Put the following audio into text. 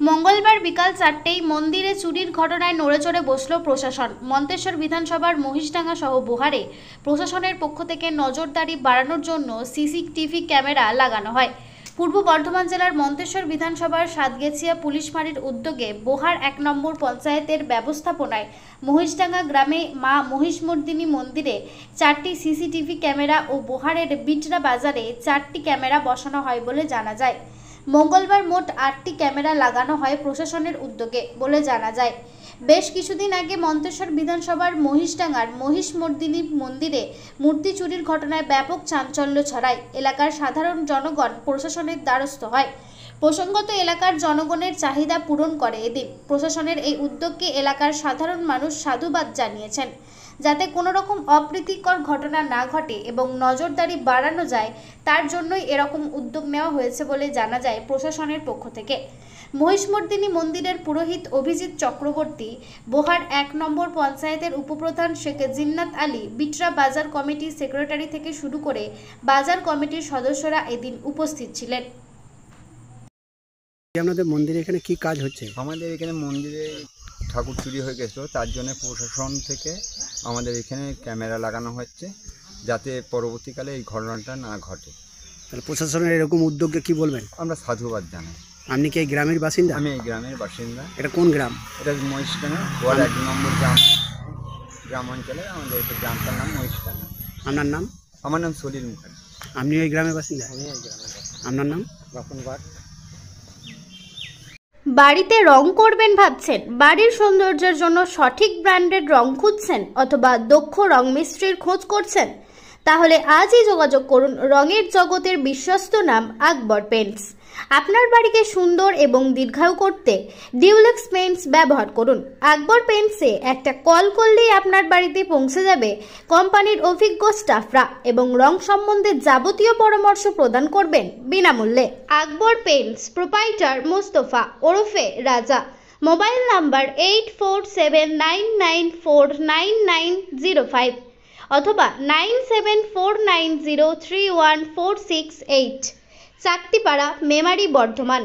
মঙ্গলবার বিকাল 4টেয় মন্দিরে চুরির ঘটনায় নড়েচড়ে বসল প্রশাসন। মন্তেশ্বর বিধানসভার মহিষডাঙ্গা সহ বোহারে প্রশাসনের পক্ষ থেকে নজরদারি বাড়ানোর জন্য সিসিটিভি ক্যামেরা লাগানো হয়। পূর্ব বর্ধমান জেলার মন্তেশ্বর বিধানসভার সাতগেছিয়া পুলিশ ফাঁড়ির উদ্যোগে বোহার 1 নম্বর পঞ্চায়েতের ব্যবস্থাপনায় মহিষডাঙ্গা গ্রামে মা মহিষমর্দিনী মন্দিরে 4টি সিসিটিভি ক্যামেরা ও বোহারের বিটরা বাজারে 4টি ক্যামেরা বসানো হয় বলে জানা যায়। মঙ্গলবার মোট 8টি ক্যামেরা লাগানো হয় প্রশাসনের উদ্যোগে বলে জানা যায়। বেশ কিছুদিন আগে মন্তেশ্বর বিধানসভার মহিষডাঙ্গার মহিষমর্দিনী মন্দিরে মূর্তি চুরির ঘটনায় ব্যাপক চাঞ্চল্য ছড়ায়। এলাকার সাধারণ জনগণ প্রশাসনের দ্বারস্থ হয়। প্রসঙ্গত এলাকার জনগণের চাহিদা পূরণ করে এদিন প্রশাসনের এই উদ্যোগকে এলাকার সাধারণ মানুষ সাধুবাদ জানিয়েছেন, যাতে কোনো রকম অপ্রীতিকর ঘটনা না ঘটে এবং নজরদারি বাড়ানো যায়, তার জন্যই এরকম উদ্যোগ নেওয়া হয়েছে বলে জানা যায় প্রশাসনের পক্ষ থেকে। মহিষমর্দিনী মন্দিরের পুরোহিত অভিজিৎ চক্রবর্তী, বোহার 1 নম্বর পঞ্চায়েতের উপপ্রধান শেখ জিন্নাত আলী, বিটরা বাজার কমিটির সেক্রেটারি থেকে শুরু করে বাজার কমিটির সদস্যরা এদিন উপস্থিত ছিলেন। আপনাদের মন্দিরে এখানে কি কাজ হচ্ছে? আমাদের এখানে মন্দিরে ঠাকুর চুরি হয়ে গেছিলো, তার জন্য প্রশাসন থেকে আমাদের এখানে ক্যামেরা লাগানো হচ্ছে, যাতে পরবর্তীকালে এই ঘটনাটা না ঘটে। তাহলে প্রশাসনের এরকম উদ্যোগকে কি বলবেন? আমরা সাধুবাদ জানাই। আপনি কি এই গ্রামের বাসিন্দা? আমি এই গ্রামের বাসিন্দা। এটা কোন গ্রাম? এটা মহিষডাঙ্গা, ওয়ার্ড 1 নম্বর গ্রাম অঞ্চলে আমাদের গ্রামটার নাম মহিষডাঙ্গা। আপনার নাম? আমার নাম সলিল মুখার্জি। আপনি ওই গ্রামের বাসিন্দা? আমি এই গ্রামের বাসিন্দা। আপনার নাম? রতন বাগ। বাড়িতে রং করবেন ভাবছেন? বাড়ির সৌন্দর্যের জন্য সঠিক ব্র্যান্ডের রং খুঁজছেন অথবা দক্ষ রং মিস্ত্রির খোঁজ করছেন? তাহলে আজই যোগাযোগ করুন রঙের জগতের বিশ্বস্ত নাম আকবর পেইন্টস। আপনার বাড়িকে সুন্দর এবং দীর্ঘায়ু করতে ডিউলেক্স পেইন্টস ব্যবহার করুন। আকবর পেইন্টসে একটা কল করলেই আপনার বাড়িতে পৌঁছে যাবে কোম্পানির অভিজ্ঞ স্টাফরা এবং রং সম্বন্ধে যাবতীয় পরামর্শ প্রদান করবেন বিনামূল্যে। আকবর পেইন্টস প্রোপাইটার মোস্তফা ওরফে রাজা। মোবাইল নাম্বার 8479949905 অথবা 9749031468, চাকতিপাড়া, মেমারি, বর্ধমান।